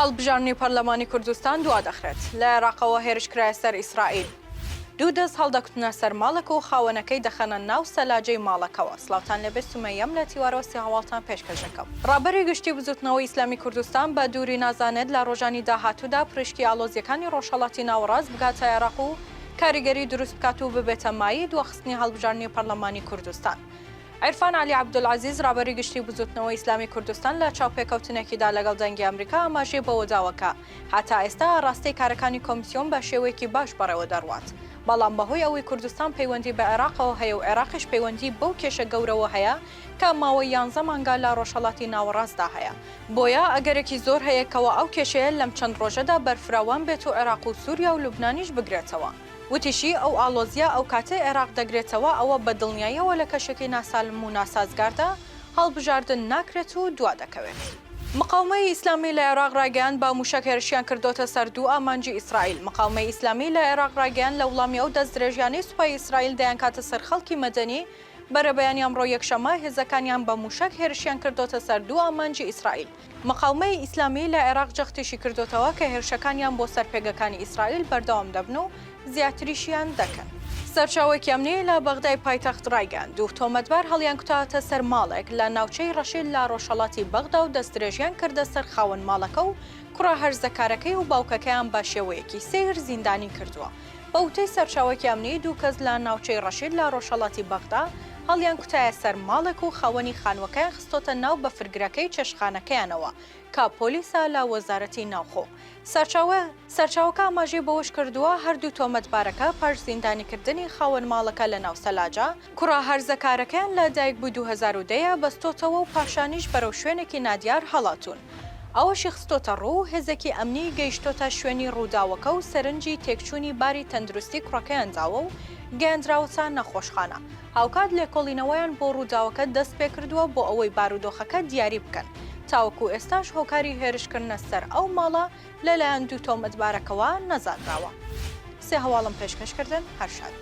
هەڵبژارنی پەرلەمانی کوردستان دوا دەخرێت لە عێراقەوە هێرشکرایە سەر ئیسرائیل. دوو دەست هەڵدەکوتنە سەر ماڵێک و خاوەنەکەی دەخەنە ناو سەلاجەی ماڵەکەوە. سڵاوتان لەبێ سومەیەم لە تیوارەوەسی هەواڵتان پێشکەش دەکەم. ڕابەری گشتی بزوتنەوەی ئیسلامی کوردستان بە دووری نازانێت لە ڕۆژانی داهاتوودا پرشکی ئالۆزیەکانی ڕۆژهەڵاتی ناوەڕاست بگاتە عێراق و کاریگەری دروست بکات و ببێتە مایی دواخستنی هەڵبژارنی پەرلەمانی کوردستان. عرفان علی عەبدولعەزیز ڕابەری گشتی بزوتنەوەی ئیسلامی کوردستان لە چاوپێکەوتنێکیدا لەگەڵ دەنگی ئەمریکا ئاماژەی بەوە داوەکە هەتا ئێستا ڕاستی کارەکانی کۆمیسیۆن بە شێوەیەکی باش بەڕێوە دەڕوات. بەڵام بەهۆی ئەوەی کوردستان پەیوەندی بە عێراقەوە هەیە و عێراقیش پەیوەندی بەو کێشە گەورەوە هەیە کە ماوەی 11 مانگا لە ڕۆژهەڵاتی ناوەڕاستدا هەیە. بۆیە ئەگەرێکی زۆر هەیە کەەوە ئەو کێشەیە لەم چەند ڕۆژەدا بەرفراوان بێت و عێراق و سووریا و لوبنانیش بگرێتەوە. وتیشی ئەو ئالۆزیە ئەو کاتێ عێراق دەگرێتەوە ئەوە بە دڵنیاییەوە لە کەشێکی ناسالم و ناسازگاردا هەڵبژاردن ناکرێت و دوا دەکەوێت. مقاومەی ئیسلامی لە عێراق ڕاگەیاند بە موشک هێرشیان کردوتە سەر دوو ئامانجی ئیسرائیل. مقاومەی ئیسلامی لە عێراق ڕاگەیاند لە وڵامی ئەو دەست درێژیانەی سوپای ئیسرائیل دەیان کاتە سەر خەڵکی مەدەنی بەرەبەیانی ئەمڕۆ یەکشەمە هێزەکانیان بە موشک هێرشیان کردوتە سەر دوو ئامانجی ئیسرائیل. مقاومەی ئیسلامی لە عێراق جەختیشی کردوتەوە کە هێرشەکانیان بۆ سەرپێگەکانی ئیسرائیل بەردەوام دەبن و زیاتریشیان دەکەن. سەرچاوێکی ئەمنی لە بەغدای پایتەخت ڕایگەاند دوو تۆمەتبار هەڵیان کوتاوەتە سەر ماڵێک لە ناوچەی ڕەشید لە ڕۆژهەڵاتی بەغدا و دەستدرێژیان کردە سەر خاوەن ماڵەکە و کوڕە هەرزەکارەکەی و باوکەکەیان بە شێوەیەکی سیر زیندانی کردووە. بە وتەی سەرچاوێکی ئەمنی دوو کەس لە ناوچەی ڕەشید لە ڕۆژهەڵاتی بەغدا هەڵیان کوتایە سەر ماڵێک و خاوەنی خانوەکەیان خستۆتە ناو بەفرگرەکەی چێشتخانەکەیانەوە کە پۆلیسە لە وەزارەتی ناوخۆ. سەرچاوەکە ئاماژەی بەوەش کردووە هەردوو تۆمەتبارەکە پاش زیندانیکردنی خاوەن ماڵەکە لە ناو سەلاجە کوڕە هەرزەکارەکەیان لە دایک بووی 2010 بەستۆتەوە و پاشانیش بەرەو شوێنێکی نادیار هەڵاتون. ئەوەشی خستۆتە ڕوو هێزێکی ئەمنی گەیشتۆتە شوێنی ڕووداوەکە و سەرنجی تێکچوونی باری تەندروستی کوڕەکەیان داوە و گەیاندراوەتە نەخۆشخانە. هاوکات لێکۆڵینەوەیان بۆ ڕووداوەکە دەست پێ کردووە بۆ ئەوەی بارودۆخەکە دیاری بکەن. تاوەکو ئێستاش هۆکاری هێرشکردنە سەر ئەو ماڵە لەلایەن دوو تۆمەتبارەکەوە نەزانراوە. سێ هەواڵم پێشکەشکردن هەر شاد.